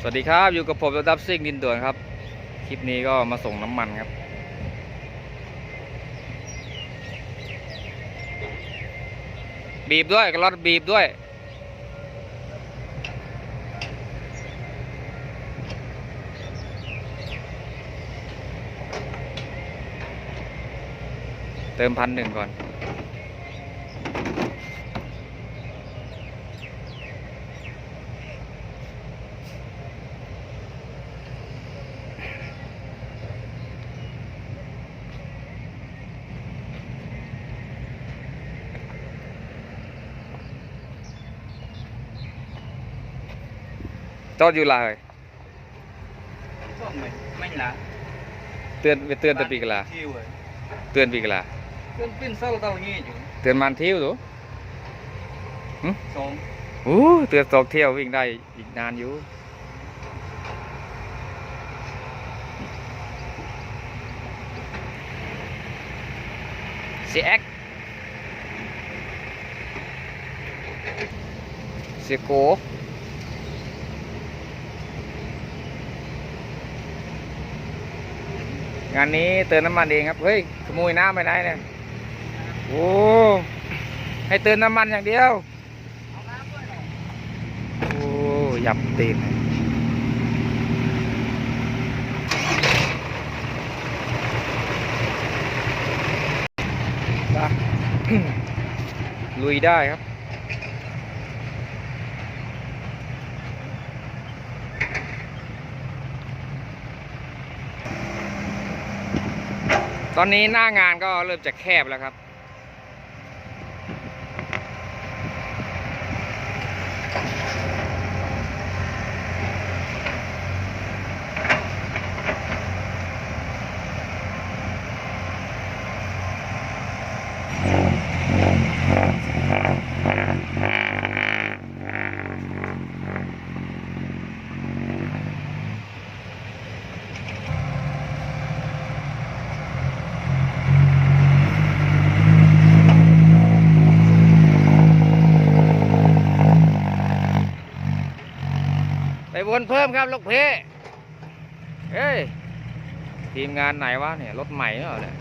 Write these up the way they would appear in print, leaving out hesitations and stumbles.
สวัสดีครับอยู่กับผมดับซิ่งดินด่วนครับคลิปนี้ก็มาส่งน้ำมันครับบีบด้วยกระรอดบีบด้วยเติม1,000ก่อนจอดอยู่เลยเตือนไปเตือนแต่ปีกลาเตือนปีกลาเตือนมันเที่ยวตัวโอ้เตือน2 เที่ยววิ่งได้อีกนานอยู่CX เสียโกงานนี้เติมน้ำมันเองครับเฮ้ยขโมยน้ำไปไหนเนี่ยโอ้ให้เติมน้ำมันอย่างเดียวโอ้ยับตีนลุยได้ครับตอนนี้หน้างานก็เริ่มจะแคบแล้วครับไปวนเพิ่มครับลูกเพเฮ้ยทีมงานไหนวะเนี่ยรถใหม่เหรอเนี่ย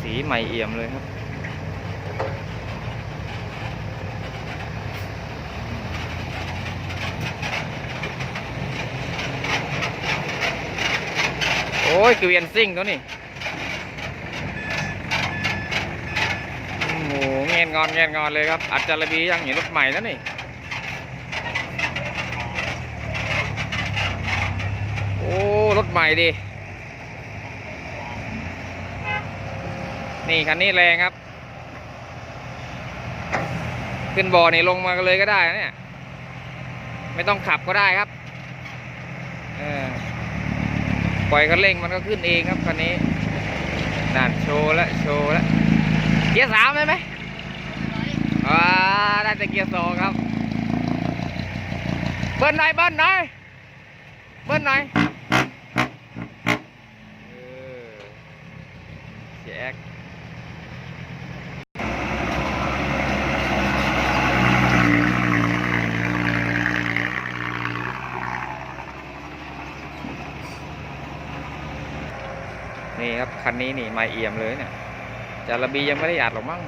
สีใหม่เอี่ยมเลยครับโอ้ยเกวียนซิ่งตัวนี้โอ้โหเงียนงอนเลยครับอัดจารบียังอยู่รถใหม่แล้วนี่โอ้รถใหม่ดินี่คันนี้แรงครับขึ้นบ่อนี่ลงมาเลยก็ได้นะเนี่ยไม่ต้องขับก็ได้ครับปล่อยคันเร่งมันก็ขึ้นเองครับคันนี้นั่นโชว์แล้วเกียร์3ได้ไหมได้แต่เกียร์2ครับเบิ้ลหน่อยเสียแอกนี่ครับคันนี้นี่ไม่เอี่ยมเลยเนี่ยจาระบียังไม่ได้อัดหรอกมั้ง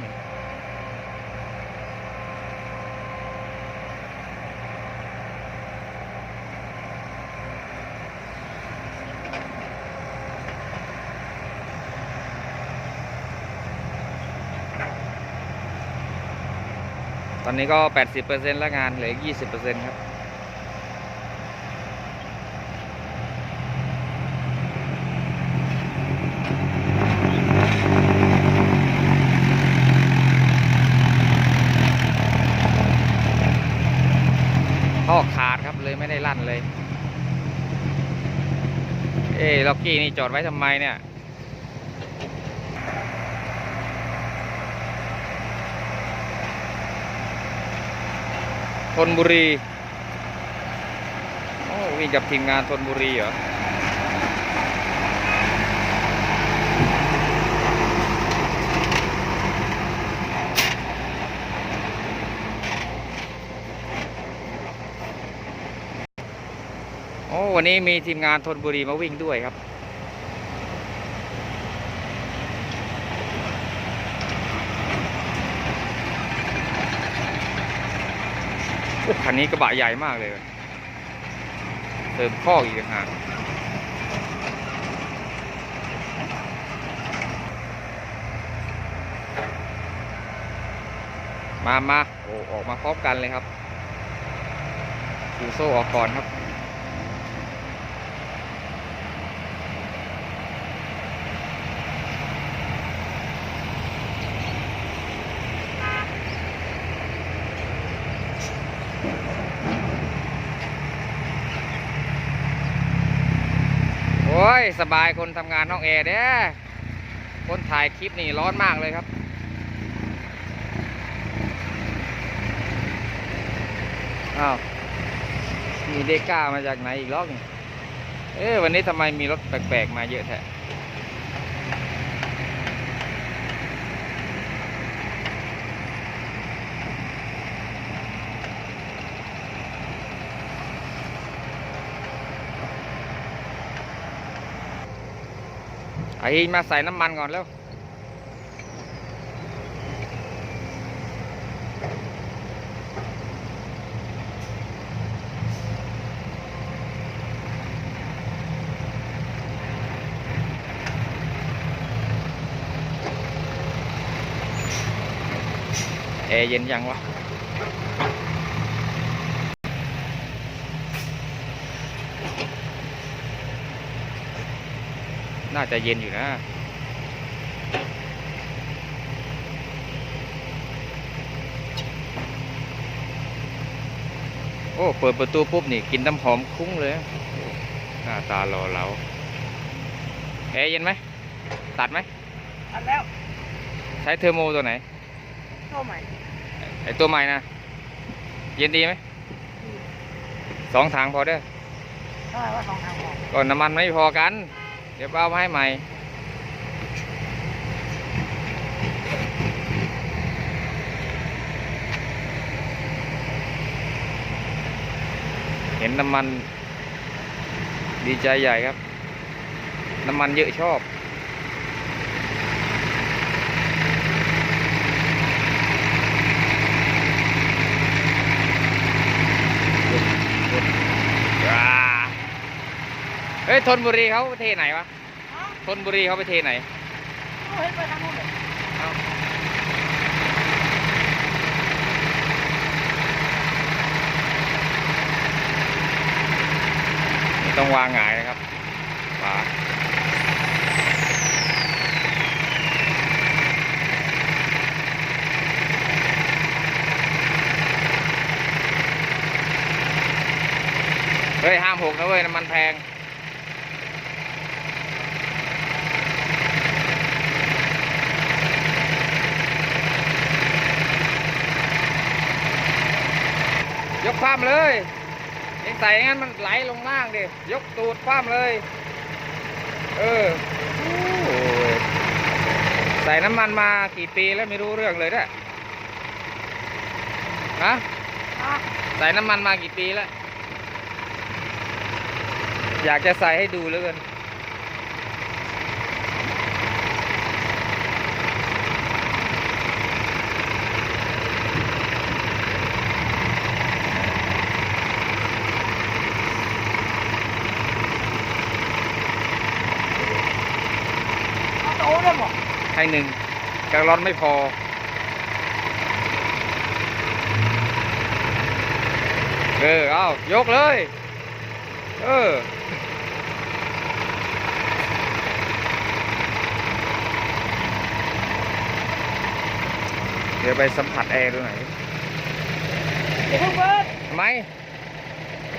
ตอนนี้ก็ 80% แล้วงานเหลือ 20% ครับท่อขาดครับเลยไม่ได้ลั่นเลยล็อกกี้นี่จอดไว้ทำไมเนี่ยธนบุรีโอ้วิ่งกับทีมงานธนบุรีเหรอ น วันนี้มีทีมงานธนบุรีมาวิ่งด้วยครับคันนี้กระบะใหญ่มากเลยเติมข้ออีกต่างหากมาโอ้ออกมาพร้อมกันเลยครับฟูโซ่ออกก่อนครับโอ้ยสบายคนทำงานห้องแอร์เด้อคนถ่ายคลิปนี่ร้อนมากเลยครับอ้าวมีเดก้ามาจากไหนอีกรอบนี่วันนี้ทำไมมีรถแปลกๆมาเยอะแท้ไอ้มาใส่น้ำมันก่อนแล้วแอร์เย็นยังวะน่าจะเย็นอยู่นะโอ้เปิดประตูปุ๊บนี่กินน้ำหอมคุ้งเลยหน้าตาหล่อเหลาแอร์เย็นไหมตัดไหมตัดแล้วใช้เทอร์โมตัวไหนตัวใหม่ไอตัวใหม่นะเย็นดีไหม2 ถังพอเด้อเท่าไหร่ว่า2 ถังพอก่อนน้ำมันไม่พอกันเดี๋ยวเอามาให้ใหม่เห็นน้ำมันดีใจใหญ่ครับน้ำมันเยอะชอบเฮ้ยธนบุรีเขาประเทศไหนวะธนบุรีเขาประเทศไหนไปทางนู้นเลยต้องวางหงายนะครับฝาเฮ้ยห้ามหกนะเว้ยน้ำมันแพงยกคว่ำเลยเองใส่งั้นมันไหลลงล่างดิยกตูดคว่ำเลยใส่น้ำมันมากี่ปีแล้วไม่รู้เรื่องเลยนะฮะใส่น้ำมันมากี่ปีแล้วอยากจะใส่ให้ดูเหลือเกินให้1 แกลลอนไม่พอเอายกเลยเดี๋ยวไปสัมผัสแอร์ดูหน่อยเดี๋ยวเพิ่งเปิดทำไม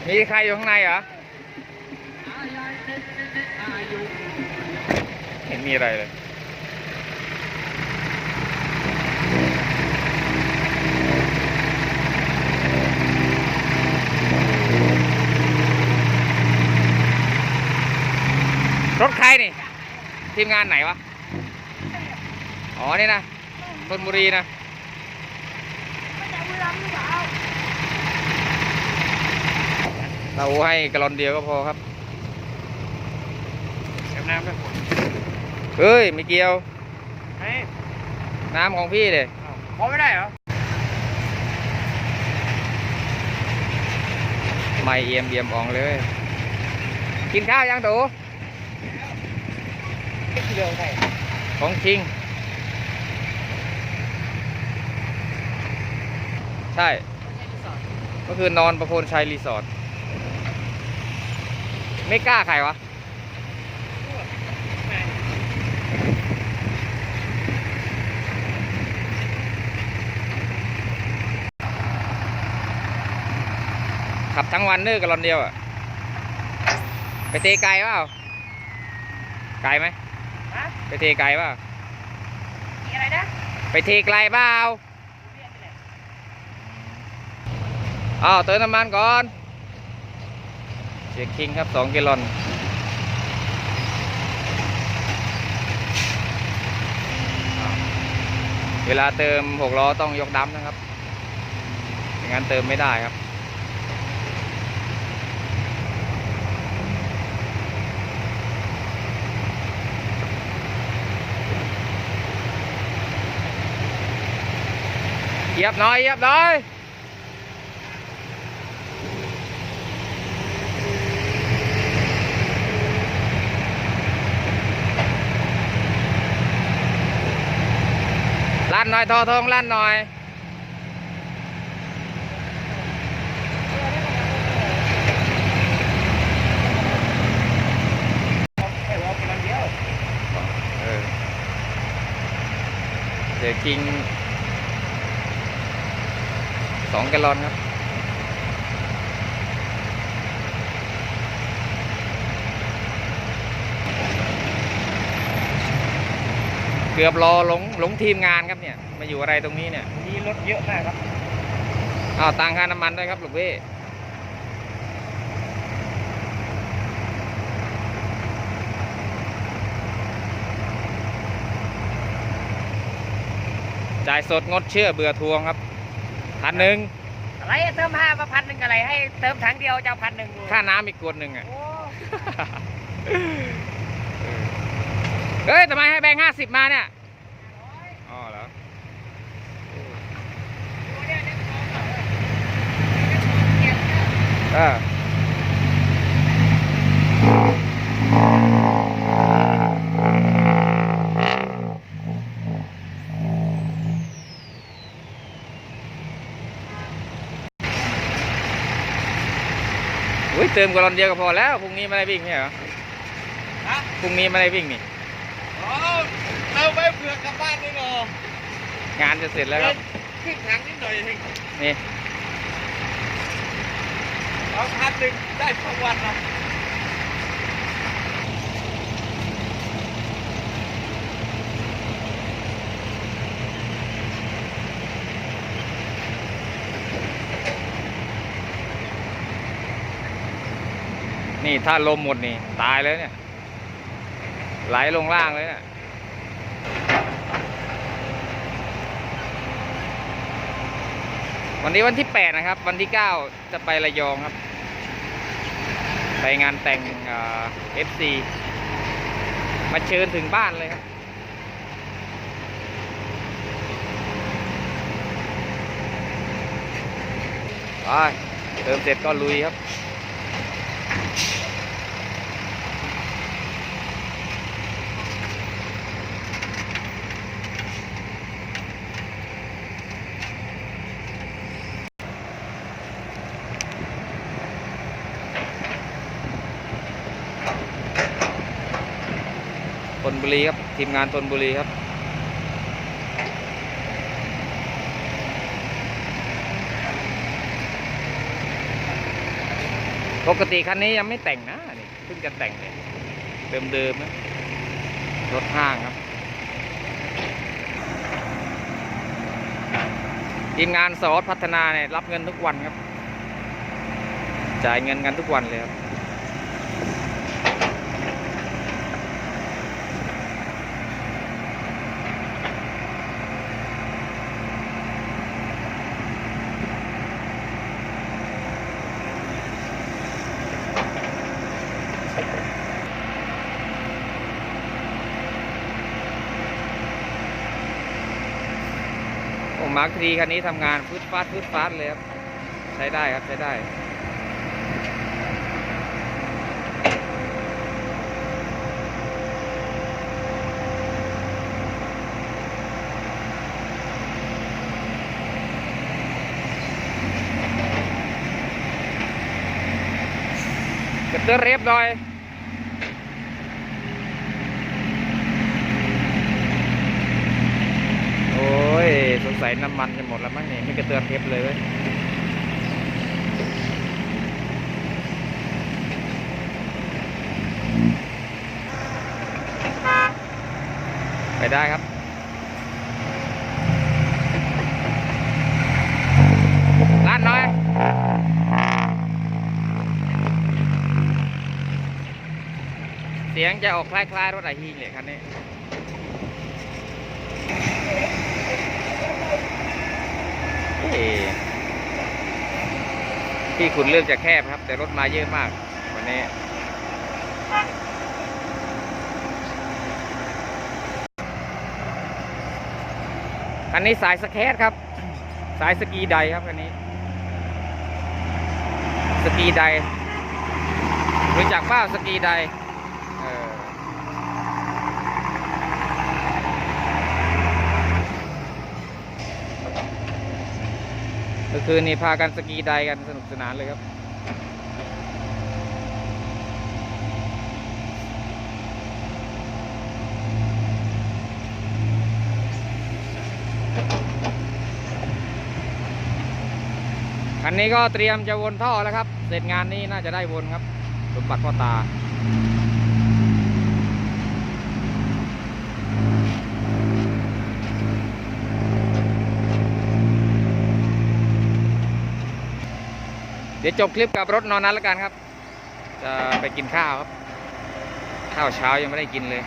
มีใครอยู่ข้างในเหรอเห็นมีอะไรเลยรถใครนี่ทีมงานไหนวะอ๋อนี่นะธนบุรีนะเราให้กะลอนเดียวก็พอครับ น้ำด้วย เฮ้ยไม่เกี่ยว เฮ้ย น้ำของพี่เลย พอไม่ได้เหรอ ไม่เอี่ยมเอี่ยมอ่องเลย กินข้าวยังตู่ เร็วไง ของจริง ใช่เมื่อคืนนอนประโคนชัยรีสอร์ทไม่กล้าใครวะ ขับทั้งวันเนื้อกับรอนเดียวอ่ะ ไปเทไกลเปล่าไกลไหม ฮะ ไปเทไกลเปล่า มีอะไรนะ ไปเทไกลเปล่าอ้าวเติมน้ำมันก่อนเสียคิงครับ2 กิโลนเวลาเติม6 ล้อต้องยกดั้มนะครับไม่งั้นเติมไม่ได้ครับเหยียบหน่อยเหยียบหน่อยลั่นหน่อยทอทงลั่นหน่อยเดี๋ยวกิง2 กิโลครับเกือบรอหลงทีมงานครับเนี่ยมาอยู่อะไรตรงนี้เนี่ย มีรถเยอะมากครับ อ้าวตังค่าน้ำมันด้วยครับลูกเว้จ่ายสดงดเชื่อเบื่อทวงครับ1,000อะไรเติม5 มา1,000อะไรให้เติมถังเดียวจะ1,000 ค่าน้ำอีกขวดหนึ่งอ่ะ โอ้ เฮ้ยทำไมให้แบงค์50มาเนี่ยอ๋อเหรออุ้ยเติมกะลอนเดียวก็พอแล้วพรุ่งนี้ไม่ได้วิ่งใช่เหรอ ฮะ พรุ่งนี้ไม่ได้วิ่งนี่ อ๋อเติมไปเผื่อกลับบ้านนี่เนาะ งานจะเสร็จแล้วครับ ขึ้นถังนิดหน่อยเอง นี่ เอา1,000ได้ทั้งวันนะ นี่ถ้าลมหมดนี่ตายเลยเนี่ยไหลลงล่างเลยเนี่ยวันนี้วันที่8นะครับวันที่9จะไประยองครับไปงานแต่งFC มาเชิญถึงบ้านเลยครับไปเติมเสร็จก็ลุยครับธนบุรีครับทีมงานธนบุรีครับปกติคันนี้ยังไม่แต่งนะนี่เพิ่งจะแต่งเลยเดิมๆนะรถห้างครับทีมงานสอพัฒนาเนี่ยรับเงินทุกวันครับจ่ายเงินกันทุกวันเลยครับ มาร์ค3คันนี้ทำงานฟืดฟาดเลยครับใช้ได้ครับใช้ได้กระเตื้อเรียบร้อยโอ้ยสงสัยน้ำมันจะหมดแล้วมั้งนี่ไม่กระเตื้อเทปเลยเว้ยไปได้ครับลาดหน่อยเสียงจะออกคล้ายๆรถไอฮีเลยคันนี้ที่ขุนเริ่มจะแคบครับแต่รถมาเยอะมากวันนี้คันนี้สายสแคทครับสายสกีไดครับคันนี้สกีไดรู้จักเปล่าสกีไดก็คือนี่พากันสกีไดกันสนุกสนานเลยครับคันนี้ก็เตรียมจะวนท่อแล้วครับเสร็จงานนี้น่าจะได้วนครับสมบัติพ่อตาเดี๋ยวจบคลิปกับรถนอนนั้นแล้วกันครับจะไปกินข้าวครับข้าวเช้ายังไม่ได้กินเลย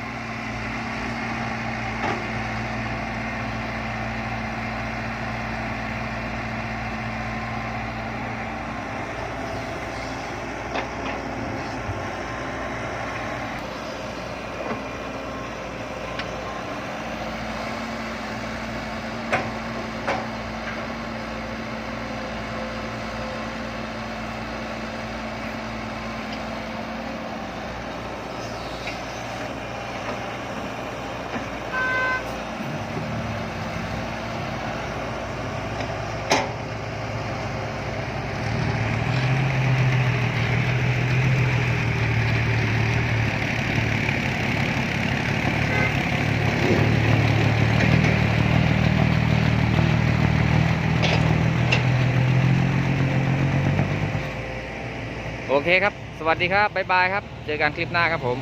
โอเคครับสวัสดีครับบ๊ายบายครับเจอกันคลิปหน้าครับผม